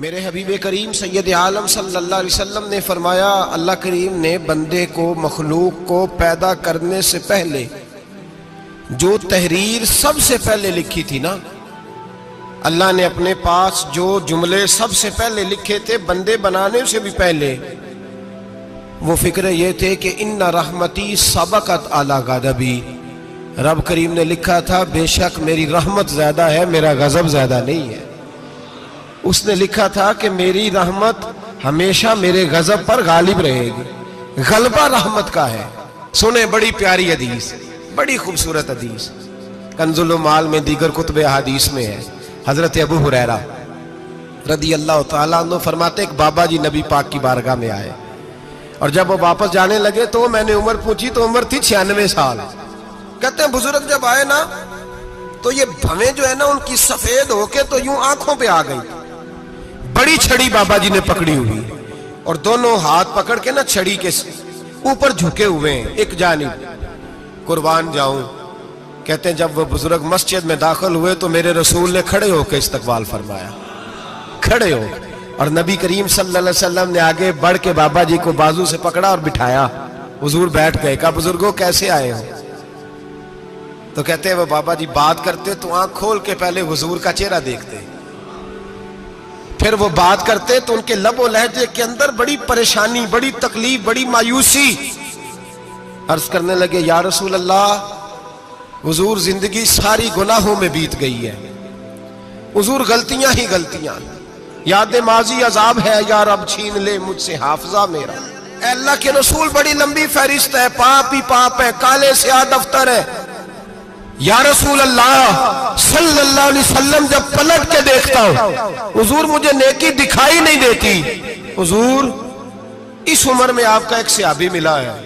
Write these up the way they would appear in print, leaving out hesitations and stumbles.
میرے حبیب کریم سید عالم صلی اللہ علیہ وسلم نے فرمایا، اللہ کریم نے بندے کو، مخلوق کو پیدا کرنے سے پہلے جو تحریر سب سے پہلے لکھی تھی نا، اللہ نے اپنے پاس جو جملے سب سے پہلے لکھے تھے بندے بنانے سے بھی پہلے، وہ فکر یہ تھے کہ ان رحمتی سبقت اعلی غضبی، رب کریم نے لکھا تھا بے شک میری رحمت زیادہ ہے، میرا غضب زیادہ نہیں ہے۔ اس نے لکھا تھا کہ میری رحمت ہمیشہ میرے غضب پر غالب رہے گی، غلبہ رحمت کا ہے۔ سنیں بڑی پیاری حدیث، بڑی خوبصورت حدیث، کنز المال میں دیگر کتب احادیث میں ہے۔ حضرت ابو ہریرہ رضی اللہ تعالیٰ عنہ فرماتے ایک بابا جی نبی پاک کی بارگاہ میں آئے، اور جب وہ واپس جانے لگے تو میں نے عمر پوچھی تو عمر تھی 96 سال۔ کہتے ہیں بزرگ جب آئے نا تو یہ بھویں جو ہے نا ان کی سفید ہو کے تو یوں آنکھوں پہ آ گئی، بڑی چھڑی بابا جی نے پکڑی ہوئی اور دونوں ہاتھ پکڑ کے نا چھڑی کے اوپر جھکے ہوئے ہیں ایک جانب، قربان جاؤں۔ کہتے ہیں جب وہ بزرگ مسجد میں داخل ہوئے تو میرے رسول نے کھڑے ہو کے استقبال فرمایا، کھڑے ہو، اور نبی کریم صلی اللہ علیہ وسلم نے آگے بڑھ کے بابا جی کو بازو سے پکڑا اور بٹھایا۔ حضور بیٹھ گئے، کہا بزرگوں کیسے آئے ہو؟ تو کہتے ہیں وہ بابا جی بات کرتے تو آنکھ کھول کے پہلے حضور کا چہرہ دیکھتے، پھر وہ بات کرتے تو ان کے لب و لہجے کے اندر بڑی پریشانی، بڑی تکلیف، بڑی مایوسی۔ عرض کرنے لگے یا رسول اللہ، حضور زندگی ساری گناہوں میں بیت گئی ہے، حضور غلطیاں ہی غلطیاں، یاد ماضی عذاب ہے، یا رب چھین لے مجھ سے حافظہ میرا۔ اے اللہ کے رسول بڑی لمبی فہرست ہے، پاپ ہی پاپ ہے، کالے سیاہ دفتر ہے۔ یا رسول اللہ صلی اللہ علیہ وسلم جب پلٹ کے دیکھتا ہوں حضور مجھے نیکی دکھائی نہیں دیتی۔ حضور اس عمر میں آپ کا ایک صحابی ملا ہے،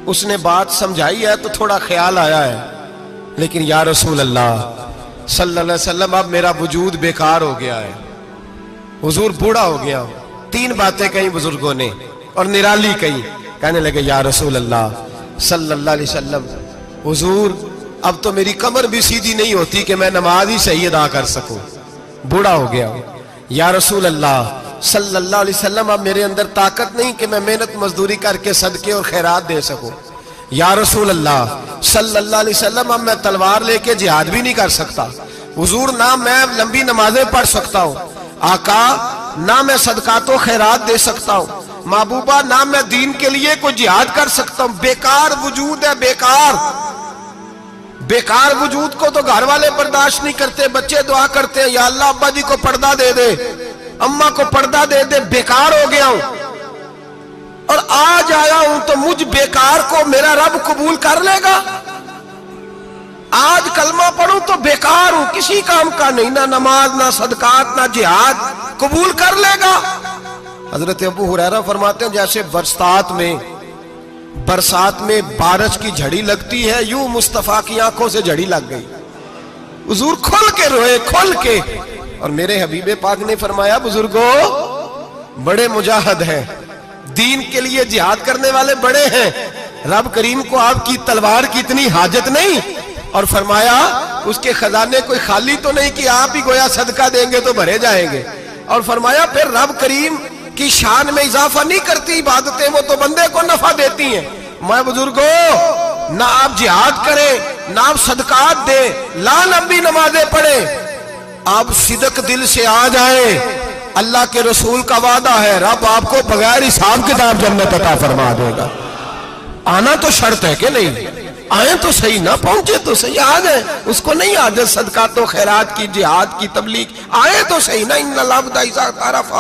اس نے بات سمجھائی ہے تو تھوڑا خیال آیا ہے، لیکن یا رسول اللہ صلی اللہ علیہ وسلم اب میرا وجود بیکار ہو گیا ہے، حضور بوڑھا ہو گیا ہوں۔ تین باتیں کہیں بزرگوں نے اور نرالی کہیں، کہنے لگے یا رسول اللہ صلی اللہ علیہ وسلم، حضور اب تو میری کمر بھی سیدھی نہیں ہوتی کہ میں نماز ہی صحیح ادا کر سکوں، بوڑھا ہو گیا ہوں۔ یا رسول اللہ صلی اللہ علیہ وسلم اب میرے اندر طاقت نہیں کہ میں محنت مزدوری کر کے صدقے اور خیرات دے سکوں۔ یا رسول اللہ صلی اللہ علیہ وسلم اب میں تلوار لے کے جہاد بھی نہیں کر سکتا، حضور نہ میں لمبی نمازیں پڑھ سکتا ہوں، آقا نہ میں صدقات و خیرات دے سکتا ہوں، محبوبہ نہ میں دین کے لیے کوئی جہاد کر سکتا ہوں، بیکار وجود ہے، بیکار بیکار وجود کو تو گھر والے برداشت نہیں کرتے، بچے دعا کرتے ہیں یا اللہ ابا جی کو پردہ دے دے، اماں کو پردہ دے دے، بیکار ہو گیا ہوں، اور آج آیا ہوں تو مجھ بیکار کو میرا رب قبول کر لے گا؟ آج کلمہ پڑھوں تو بیکار ہوں، کسی کام کا نہیں، نہ نماز نہ صدقات نہ جہاد، قبول کر لے گا؟ حضرت ابو ہریرہ فرماتے ہیں جیسے برسات میں بارش کی جھڑی لگتی ہے، یوں مصطفیٰ کی آنکھوں سے جھڑی لگ گئی، حضور کھل کے روئے، کھل کے۔ اور میرے حبیب پاک نے فرمایا بزرگوں بڑے مجاہد ہیں، دین کے لیے جہاد کرنے والے بڑے ہیں، رب کریم کو آپ کی تلوار کی اتنی حاجت نہیں، اور فرمایا اس کے خزانے کوئی خالی تو نہیں کہ آپ ہی گویا صدقہ دیں گے تو بھرے جائیں گے، اور فرمایا پھر رب کریم کی شان میں اضافہ نہیں کرتی عبادتیں، وہ تو بندے کو نفع دیتی ہیں۔ میں بزرگوں نہ آپ جہاد کریں نہ آپ صدقات دیں، لا لمبی نمازیں پڑھیں، آپ صدق دل سے آ جائیں، اللہ کے رسول کا وعدہ ہے رب آپ کو بغیر حساب کتاب جنت عطا فرما دے گا۔ آنا تو شرط ہے کہ نہیں؟ آئیں تو صحیح، نہ پہنچے تو صحیح، آ جائیں، اس کو نہیں عادت صدقات و خیرات کی، جہاد کی، تبلیغ، آئے تو صحیح نا۔ ان العبد اذا اعترف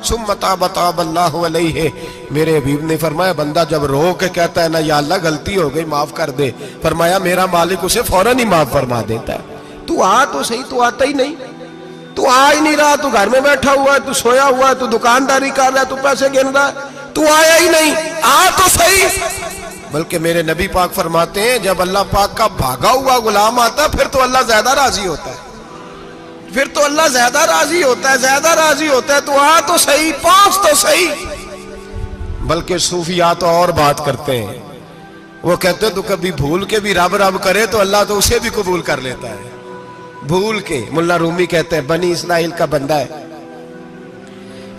ثم تاب تاب اللہ علیہ، میرے حبیب نے فرمایا بندہ جب رو کے کہتا ہے نا یا اللہ غلطی ہو گئی معاف کر دے، فرمایا میرا مالک اسے فوراً ہی معاف فرما دیتا ہے۔ تو آ تو صحیح، تو آتا ہی نہیں، تو آ ہی نہیں رہا، تو گھر میں بیٹھا ہوا ہے، تو سویا ہوا ہے، تو دکانداری کر رہا ہے، تو پیسے گن رہا ہے، تو آیا ہی نہیں، آ تو صحیح۔ بلکہ میرے نبی پاک فرماتے ہیں جب اللہ پاک کا بھاگا ہوا غلام آتا ہے پھر تو اللہ زیادہ راضی ہوتا ہے، پھر تو اللہ زیادہ راضی ہوتا ہے، زیادہ راضی ہوتا ہے، تو آ تو صحیح، پہنچ تو صحیح۔ بلکہ صوفیاء تو اور بات کرتے ہیں، وہ کہتے تو کبھی بھول کے بھی رب رب کرے تو اللہ تو اسے بھی قبول کر لیتا ہے، بھول کے۔ ملا رومی کہتے ہیں بنی اسرائیل کا بندہ ہے،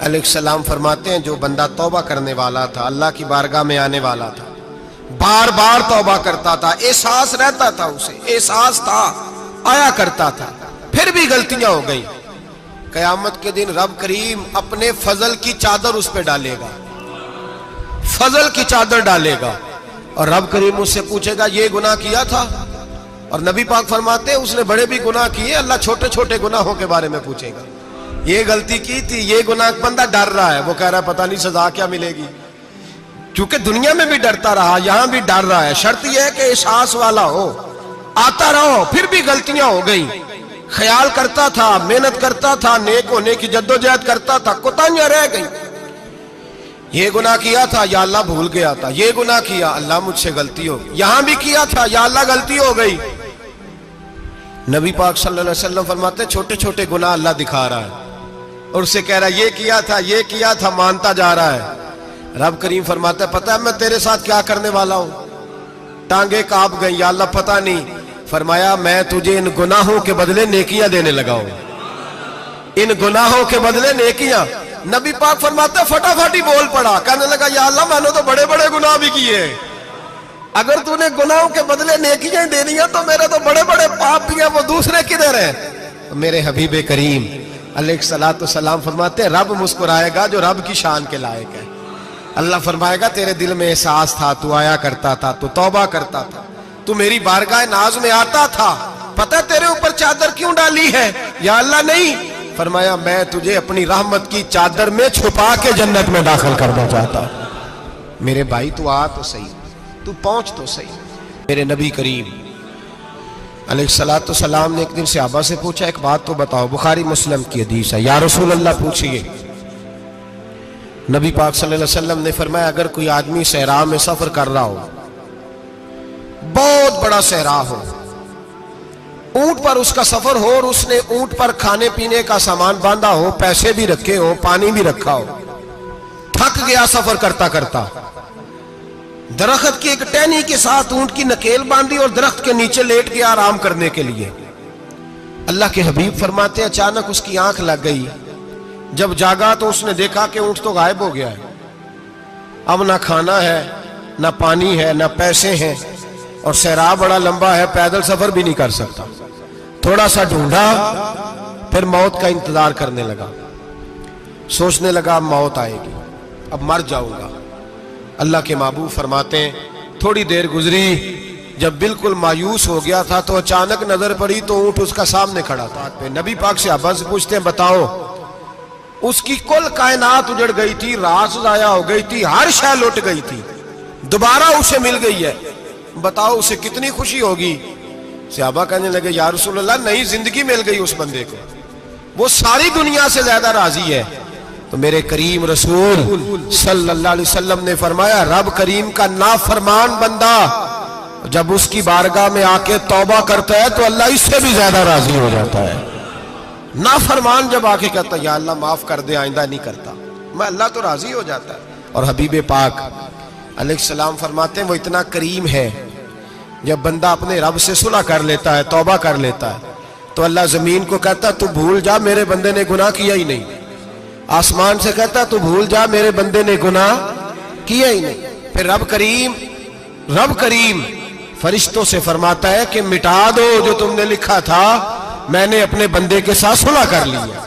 علیہ السلام فرماتے ہیں جو بندہ توبہ کرنے والا تھا، اللہ کی بارگاہ میں آنے والا تھا، بار بار توبہ کرتا تھا، احساس رہتا تھا، اسے احساس تھا، آیا کرتا تھا، پھر بھی غلطیاں ہو گئی، قیامت کے دن رب کریم اپنے فضل کی چادر اس پہ ڈالے گا، فضل کی چادر ڈالے گا، اور رب کریم اس سے پوچھے گا یہ گناہ کیا تھا؟ اور نبی پاک فرماتے ہیں اس نے بڑے بھی گناہ کیے، اللہ چھوٹے چھوٹے گناہوں کے بارے میں پوچھے گا، یہ غلطی کی تھی، یہ گناہ، بندہ ڈر رہا ہے، وہ کہہ رہا ہے پتہ نہیں سزا کیا ملے گی، کیونکہ دنیا میں بھی ڈرتا رہا، یہاں بھی ڈر رہا ہے، شرط یہ ہے کہ احساس والا ہو، آتا رہو، پھر بھی غلطیاں ہو گئی، خیال کرتا تھا، محنت کرتا تھا، نیک ہونے کی جدوجہد کرتا تھا، کوتاہیاں رہ گئی، یہ گناہ کیا تھا یا اللہ بھول گیا تھا، یہ گناہ کیا اللہ مجھ سے غلطی ہو گئی، یہاں بھی کیا تھا یا اللہ غلطی ہو گئی۔ نبی پاک صلی اللہ علیہ وسلم فرماتے ہیں چھوٹے چھوٹے گناہ اللہ دکھا رہا ہے اور اسے کہہ رہا ہے یہ کیا تھا، مانتا جا رہا ہے۔ رب کریم فرماتا ہے پتہ ہے میں تیرے ساتھ کیا کرنے والا ہوں؟ ٹانگیں کانپ گئی، یا اللہ پتہ نہیں، فرمایا میں تجھے ان گناہوں کے بدلے نیکیاں دینے لگا ہوں، ان گناہوں کے بدلے نیکیاں۔ نبی پاک فرماتا ہے فٹافٹ ہی بول پڑا، کہنے لگا یا اللہ میں نے تو بڑے بڑے گناہ بھی کیے، اگر تو نے گناہوں کے بدلے نیکیاں دینی ہیں تو میرے تو بڑے بڑے پاپ بھی ہیں، وہ دوسرے کدھر ہیں؟ میرے حبیب کریم علیہ السلام فرماتے ہیں رب مسکرائے گا جو رب کی شان کے لائق ہے، اللہ فرمائے گا تیرے دل میں احساس تھا، تو آیا کرتا تھا، تو توبہ کرتا تھا، تو میری بارگاہ ناز میں آتا تھا، پتہ تیرے اوپر چادر کیوں ڈالی ہے؟ یا اللہ نہیں، فرمایا میں تجھے اپنی رحمت کی چادر میں چھپا کے جنت میں داخل کرنا چاہتا ہوں۔ میرے بھائی تو آ تو صحیح، تو پہنچ تو صحیح۔ میرے نبی کریم علیہ السلام نے ایک دن صحابہ سے پوچھا ایک بات تو بتاؤ، بخاری مسلم کی حدیث ہے، یا رسول اللہ پوچھئے۔ نبی پاک صلی اللہ علیہ وسلم نے فرمایا اگر کوئی آدمی صحرا میں سفر کر رہا ہو، بہت بڑا صحرا ہو، اونٹ پر اس کا سفر ہو اور اس نے اونٹ پر کھانے پینے کا سامان باندھا ہو، پیسے بھی رکھے ہو، پانی بھی رکھا ہو، تھک گیا سفر کرتا کرتا، درخت کی ایک ٹہنی کے ساتھ اونٹ کی نکیل باندھی اور درخت کے نیچے لیٹ گیا آرام کرنے کے لیے۔ اللہ کے حبیب فرماتے ہیں اچانک اس کی آنکھ لگ گئی، جب جاگا تو اس نے دیکھا کہ اونٹ تو غائب ہو گیا ہے، اب نہ کھانا ہے، نہ پانی ہے، نہ پیسے ہیں، اور صحرا بڑا لمبا ہے، پیدل سفر بھی نہیں کر سکتا۔ تھوڑا سا ڈھونڈا، پھر موت کا انتظار کرنے لگا، سوچنے لگا اب موت آئے گی، اب مر جاؤں گا۔ اللہ کے محبوب فرماتے ہیں تھوڑی دیر گزری، جب بالکل مایوس ہو گیا تھا تو اچانک نظر پڑی تو اونٹ اس کا سامنے کھڑا تھا۔ نبی پاک سے صحابہ سے پوچھتے ہیں بتاؤ، اس کی کل کائنات اجڑ گئی تھی، راز ضائع ہو گئی تھی، ہر شے لٹ گئی تھی، دوبارہ اسے مل گئی ہے، بتاؤ اسے کتنی خوشی ہوگی؟ صحابہ کہنے لگے یا رسول اللہ نئی زندگی مل گئی اس بندے کو، وہ ساری دنیا سے زیادہ راضی ہے۔ تو میرے کریم رسول صلی اللہ علیہ وسلم نے فرمایا رب کریم کا نافرمان بندہ جب اس کی بارگاہ میں آ کے توبہ کرتا ہے تو اللہ اس سے بھی زیادہ راضی ہو جاتا ہے۔ نافرمان جب آ کے کہتا ہے یا اللہ معاف کر دے، آئندہ نہیں کرتا، میں اللہ تو راضی ہو جاتا ہے۔ اور حبیب پاک علیہ السلام فرماتے ہیں وہ اتنا کریم ہے، جب بندہ اپنے رب سے صلح کر لیتا ہے، توبہ کر لیتا ہے، تو اللہ زمین کو کہتا ہے تو بھول جا میرے بندے نے گناہ کیا ہی نہیں، آسمان سے کہتا تو بھول جا میرے بندے نے گناہ کیا ہی نہیں۔ پھر رب کریم فرشتوں سے فرماتا ہے کہ مٹا دو جو تم نے لکھا تھا، میں نے اپنے بندے کے ساتھ صلح کر لی ہے۔